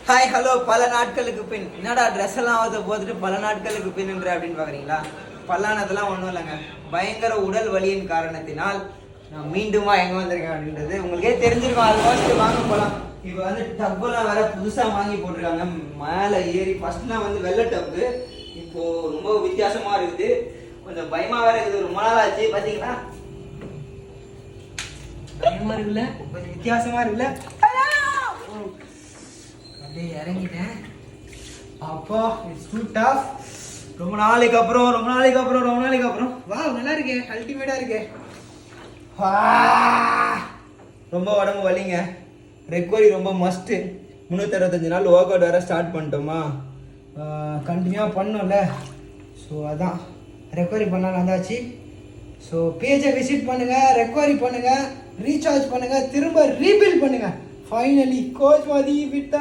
Hi hello பல நாட்களுக்கு பின் என்னடா ட்ரெஸ் எல்லாம் போட்டுட்டு பல நாட்களுக்கு பின்ன்ற அப்படின்னு பாக்குறீங்களா? பல்லானதெல்லாம் ஒன்றும் இல்லைங்க, பயங்கர உடல் வலியின் காரணத்தினால் நான் மீண்டுமா எங்க வந்திருக்கேன் அப்படின்றது உங்களுக்கே தெரிஞ்சிருக்கும். ஆல்மோஸ்ட் வாங்க போலாம். இப்போ வந்து டப்பெல்லாம் வேற புதுசா வாங்கி போட்டிருக்காங்க. மேலே ஏறி ஃபர்ஸ்ட்லாம் வந்து வெள்ளை டப்பு, இப்போ ரொம்ப வித்தியாசமா இருக்குது. கொஞ்சம் பயமா வேற இருக்குது. ரொம்ப நாள் ஆச்சு பாத்தீங்களா? பயமா இருக்குல்ல, கொஞ்சம் வித்தியாசமா இருக்குல்ல. அப்படியே இறங்கிட்டேன். அப்பா இட்ஸ் டூ டஃப். ரொம்ப நாளைக்கு அப்புறம் வா, நல்லா இருக்கே, அல்டிமேட்டா இருக்கே. ரொம்ப உடம்பு வலிங்க. ரெக்கவரி ரொம்ப மஸ்ட்டு. 365 நாள் ஒர்க் அவுட் வேறு ஸ்டார்ட் பண்ணிட்டோமா, கண்டினியூவாக பண்ணோம்ல. ஸோ அதான் ரெக்கவரி பண்ணால் வந்தாச்சு. ஸோ பேஜை விசிட் பண்ணுங்கள், ரெக்கவரி பண்ணுங்கள், ரீசார்ஜ் பண்ணுங்கள், திரும்ப ரீபில்ட் பண்ணுங்கள். ஃபைனலி கோச் வாதி விட்டா